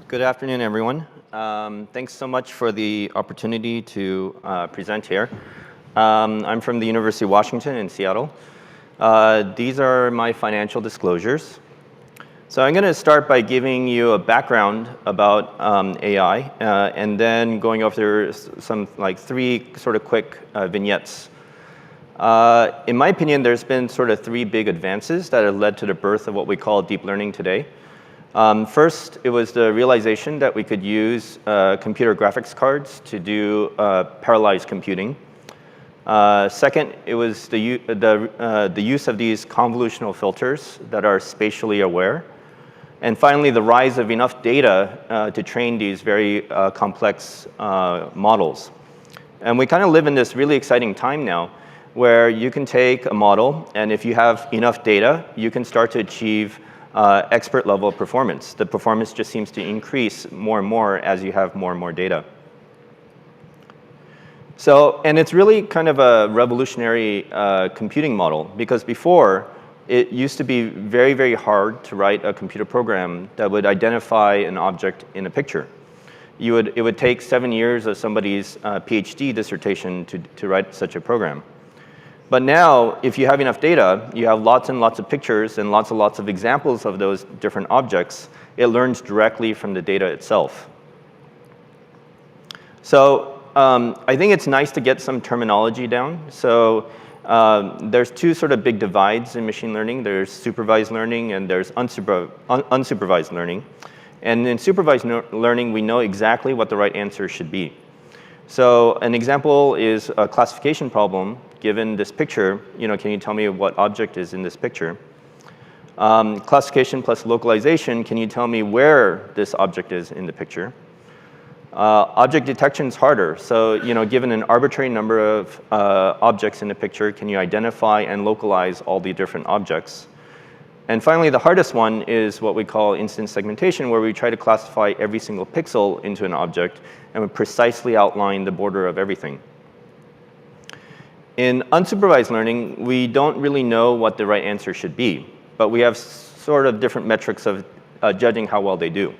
Good afternoon, everyone. Thanks so much for the opportunity to present here. I'm from the University of Washington in Seattle. These are my financial disclosures. So I'm going to start by giving you a background about AI, and then going over some three sort of quick vignettes. In my opinion, there's been sort of three big advances that have led to the birth of what we call deep learning today. First, it was the realization that we could use computer graphics cards to do parallelized computing. Second, it was the use of these convolutional filters that are spatially aware. And finally, the rise of enough data to train these very complex models. And we kind of live in this really exciting time now where you can take a model, and if you have enough data, you can start to achieve expert level performance. The performance just seems to increase more and more as you have more and more data. So, and it's really kind of a revolutionary computing model, because before, it used to be very, very hard to write a computer program that would identify an object in a picture. It would take 7 years of somebody's PhD dissertation to write such a program. But now, if you have enough data, you have lots and lots of pictures and lots of examples of those different objects. It learns directly from the data itself. So I think it's nice to get some terminology down. So there's two sort of big divides in machine learning. There's supervised learning and there's unsupervised learning. And in supervised learning, we know exactly what the right answer should be. So an example is a classification problem. Given this picture, can you tell me what object is in this picture? Classification plus localization, can you tell me where this object is in the picture? Object detection is harder. So, given an arbitrary number of objects in the picture, can you identify and localize all the different objects? And finally, the hardest one is what we call instance segmentation, where we try to classify every single pixel into an object and we precisely outline the border of everything. In unsupervised learning, we don't really know what the right answer should be, but we have sort of different metrics of judging how well they do.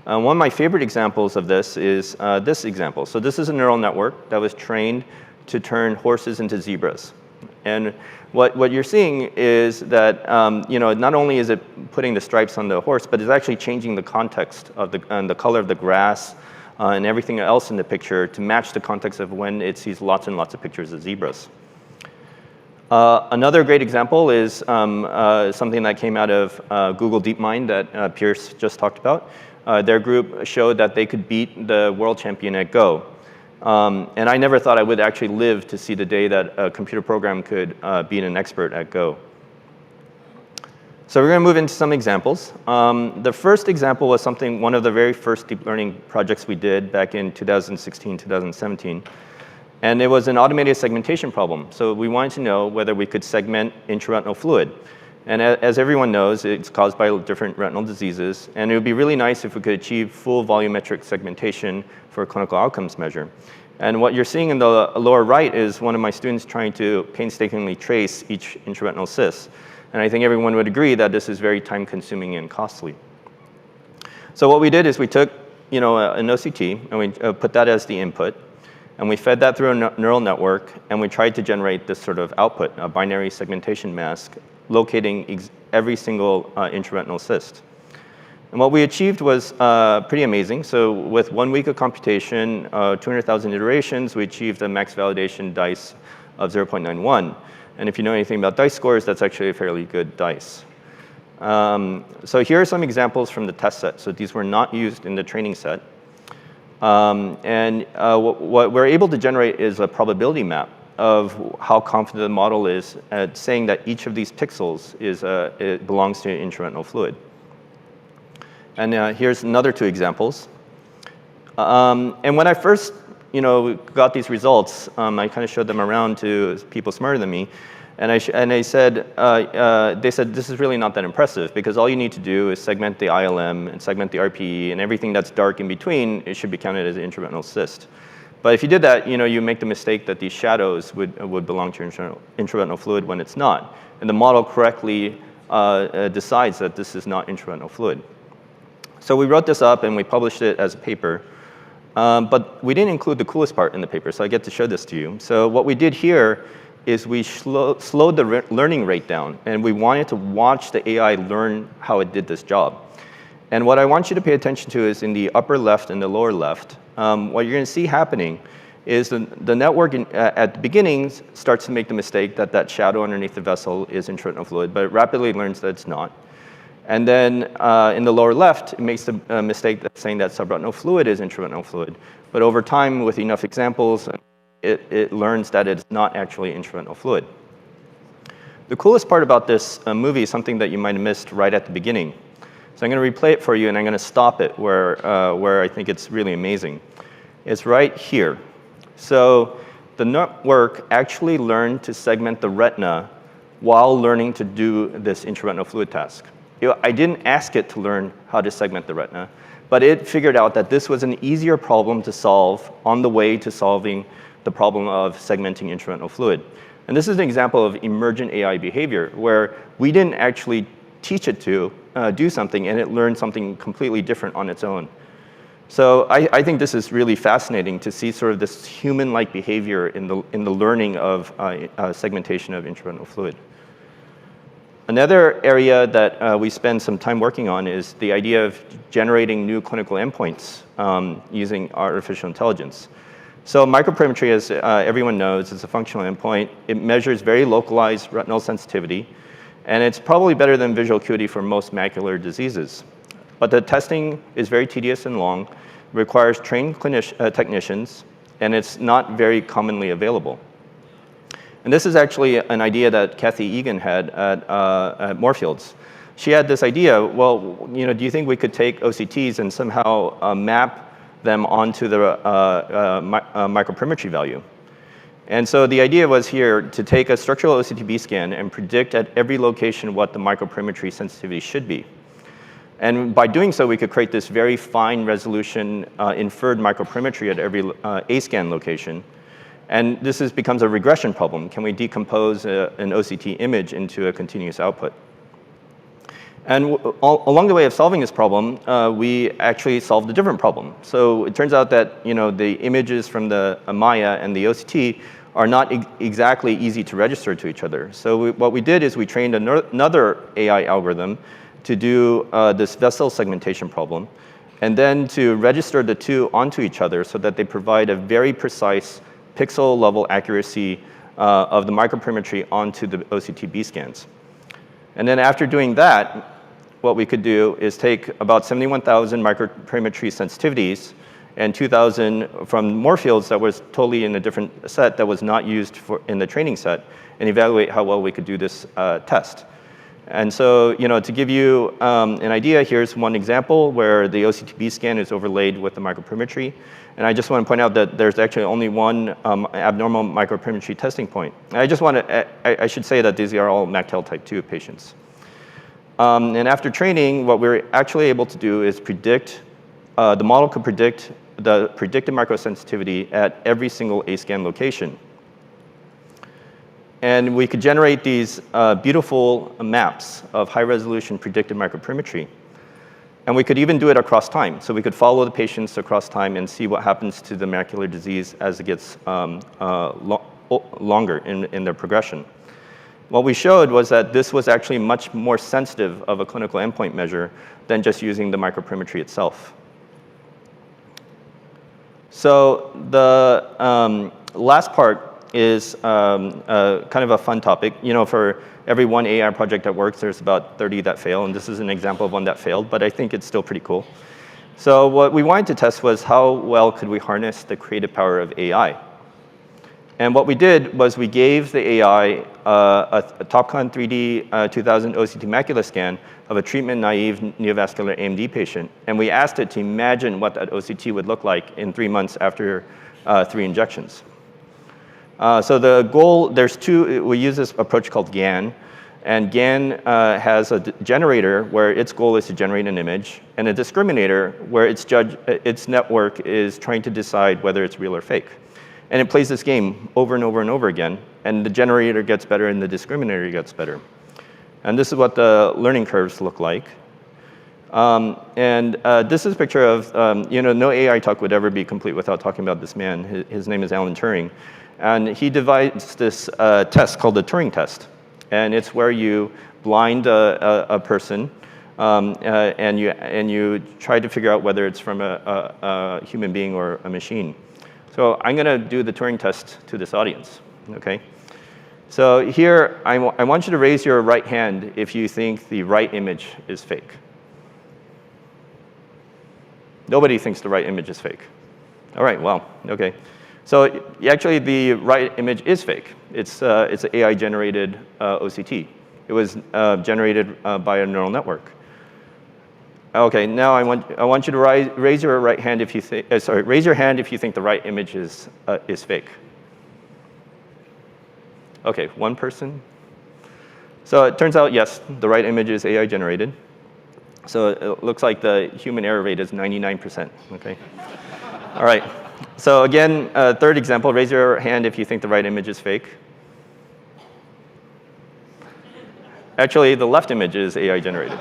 One of my favorite examples of this is this example. So this is a neural network that was trained to turn horses into zebras. And what you're seeing is that not only is it putting the stripes on the horse, but it's actually changing the context of the color of the grass and everything else in the picture to match the context of when it sees lots and lots of pictures of zebras. Another great example is something that came out of Google DeepMind that Pierce just talked about. Their group showed that they could beat the world champion at Go. And I never thought I would actually live to see the day that a computer program could beat an expert at Go. So we're going to move into some examples. The first example was one of the very first deep learning projects we did back in 2016, 2017. And it was an automated segmentation problem. So we wanted to know whether we could segment intraretinal fluid. And as everyone knows, it's caused by different retinal diseases. And it would be really nice if we could achieve full volumetric segmentation for a clinical outcomes measure. And what you're seeing in the lower right is one of my students trying to painstakingly trace each intraretinal cyst. And I think everyone would agree that this is very time-consuming and costly. So what we did is we took an OCT, and we put that as the input. And we fed that through a neural network, and we tried to generate this sort of output, a binary segmentation mask, locating every single intraretinal cyst. And what we achieved was pretty amazing. So with 1 week of computation, 200,000 iterations, we achieved a max validation dice of 0.91. And if you know anything about dice scores, that's actually a fairly good dice. So here are some examples from the test set. So these were not used in the training set. What we're able to generate is a probability map of how confident the model is at saying that each of these pixels it belongs to intraretinal fluid. And here's another two examples. And when I first got these results, I kind of showed them around to people smarter than me. And they said, this is really not that impressive, because all you need to do is segment the ILM and segment the RPE, and everything that's dark in between, it should be counted as an intraretinal cyst. But if you did that, you make the mistake that these shadows would belong to intraretinal fluid when it's not. And the model correctly decides that this is not intraretinal fluid. So we wrote this up and we published it as a paper. But we didn't include the coolest part in the paper, so I get to show this to you. So what we did here is we slowed the learning rate down, and we wanted to watch the AI learn how it did this job. And what I want you to pay attention to is in the upper left and the lower left. What you're going to see happening is the network at the beginning starts to make the mistake that that shadow underneath the vessel is intraretinal fluid, but it rapidly learns that it's not. And then in the lower left, it makes the mistake that's saying that subretinal fluid is intraretinal fluid. But over time, with enough examples, it learns that it's not actually intraretinal fluid. The coolest part about this movie is something that you might have missed right at the beginning. So I'm going to replay it for you, and I'm going to stop it where I think it's really amazing. It's right here. So the network actually learned to segment the retina while learning to do this intraretinal fluid task. I didn't ask it to learn how to segment the retina, but it figured out that this was an easier problem to solve on the way to solving the problem of segmenting intraretinal fluid. And this is an example of emergent AI behavior, where we didn't actually teach it to do something, and it learned something completely different on its own. So I think this is really fascinating to see sort of this human-like behavior in the learning of segmentation of intraretinal fluid. Another area that we spend some time working on is the idea of generating new clinical endpoints using artificial intelligence. So microperimetry, as everyone knows, is a functional endpoint. It measures very localized retinal sensitivity, and it's probably better than visual acuity for most macular diseases. But the testing is very tedious and long, requires trained technicians, and it's not very commonly available. And this is actually an idea that Kathy Egan had at Moorfields. She had this idea, well, do you think we could take OCTs and somehow map them onto the microperimetry value? And so the idea was here to take a structural OCTB scan and predict at every location what the microperimetry sensitivity should be. And by doing so, we could create this very fine resolution inferred microperimetry at every A-scan location. And this becomes a regression problem. Can we decompose an OCT image into a continuous output? And along the way of solving this problem, we actually solved a different problem. So it turns out that the images from the Maya and the OCT are not exactly easy to register to each other. So what we did is we trained another AI algorithm to do this vessel segmentation problem, and then to register the two onto each other so that they provide a very precise pixel-level accuracy of the microperimetry onto the OCTB scans. And then after doing that, what we could do is take about 71,000 microperimetry sensitivities and 2,000 from Moorfields that was totally in a different set that was not used in the training set, and evaluate how well we could do this test. And so, to give you an idea, here's one example where the OCTB scan is overlaid with the microperimetry. And I just want to point out that there's actually only one abnormal microperimetry testing point. And I should say that these are all MacTel type 2 patients. And after training, what we're actually able to do is predict, the model could predict the predicted microsensitivity at every single A-scan location. And we could generate these beautiful maps of high-resolution predicted microperimetry. And we could even do it across time. So we could follow the patients across time and see what happens to the macular disease as it gets longer in their progression. What we showed was that this was actually much more sensitive of a clinical endpoint measure than just using the microperimetry itself. So the last part is kind of a fun topic. For every one AI project that works, there's about 30 that fail, and this is an example of one that failed, but I think it's still pretty cool. So what we wanted to test was how well could we harness the creative power of AI. And what we did was we gave the AI a TopCon 3D 2000 OCT macula scan of a treatment-naive neovascular AMD patient, and we asked it to imagine what that OCT would look like in 3 months after 3 injections. So the goal, we use this approach called GAN, and GAN has a generator where its goal is to generate an image, and a discriminator where its network is trying to decide whether it's real or fake. And it plays this game over and over and over again, and the generator gets better and the discriminator gets better. And this is what the learning curves look like. This is a picture of, no AI talk would ever be complete without talking about this man. His name is Alan Turing. And he devised this test called the Turing test. And it's where you blind a person and you try to figure out whether it's from a human being or a machine. So I'm going to do the Turing test to this audience. Okay? So here, I want you to raise your right hand if you think the right image is fake. Nobody thinks the right image is fake. All right, well, OK. So actually, the right image is fake. It's an AI-generated OCT. It was generated by a neural network. OK, now I want you to raise your right hand if you think, raise your hand if you think the right image is fake. OK, one person. So it turns out, yes, the right image is AI-generated. So it looks like the human error rate is 99%. OK. All right. So again, third example, raise your hand if you think the right image is fake. Actually, the left image is AI generated.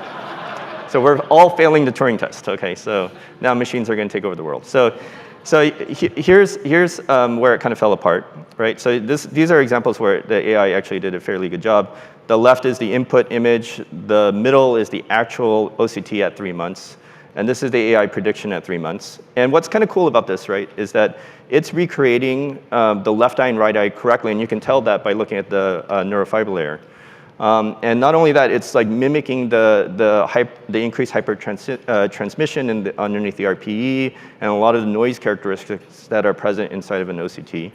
So we're all failing the Turing test. OK, so now machines are going to take over the world. So here's where it kind of fell apart, right? So these are examples where the AI actually did a fairly good job. The left is the input image. The middle is the actual OCT at 3 months. And this is the AI prediction at 3 months. And what's kind of cool about this, right, is that it's recreating the left eye and right eye correctly. And you can tell that by looking at the neurofiber layer. And not only that, it's like mimicking the increased hypertransmission underneath the RPE and a lot of the noise characteristics that are present inside of an OCT.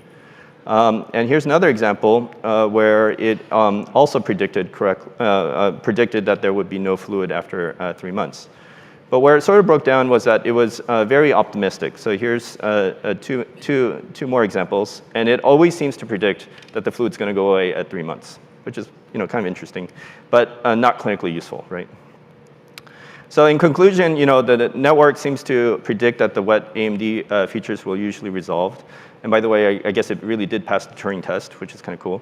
And here's another example where it also predicted that there would be no fluid after 3 months. But where it sort of broke down was that it was very optimistic. So here's two more examples. And it always seems to predict that the fluid's going to go away at 3 months, which is kind of interesting, but not clinically useful, right? So in conclusion, the network seems to predict that the wet AMD features will usually resolve. And by the way, I guess it really did pass the Turing test, which is kind of cool.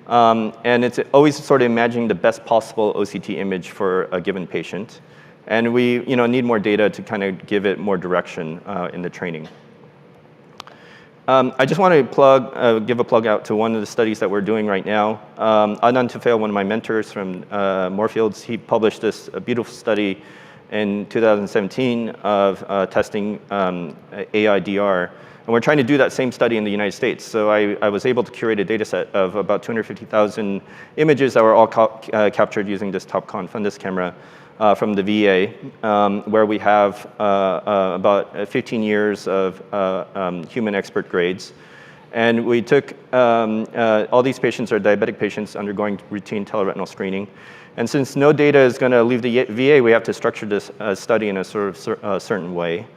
And it's always sort of imagining the best possible OCT image for a given patient. And we need more data to kind of give it more direction in the training. I just want to give a plug out to one of the studies that we're doing right now. Adnan Tufail, one of my mentors from Moorfields, he published this beautiful study in 2017 of testing AI-DR. And we're trying to do that same study in the United States. So I was able to curate a data set of about 250,000 images that were all captured using this Topcon fundus camera from the VA, where we have about 15 years of human expert grades. And we took all these patients are diabetic patients undergoing routine teleretinal screening. And since no data is going to leave the VA, we have to structure this study in a sort of certain way.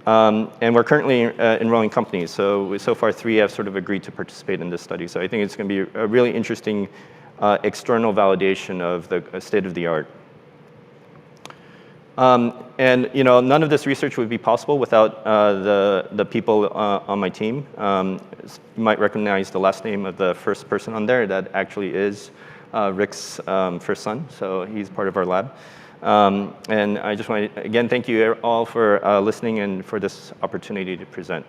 And we're currently enrolling companies. So far, 3 have sort of agreed to participate in this study. So I think it's going to be a really interesting external validation of the state of the art. And none of this research would be possible without the people on my team. You might recognize the last name of the first person on there. That actually is Rick's first son. So he's part of our lab. And I just want to, again, thank you all for listening and for this opportunity to present.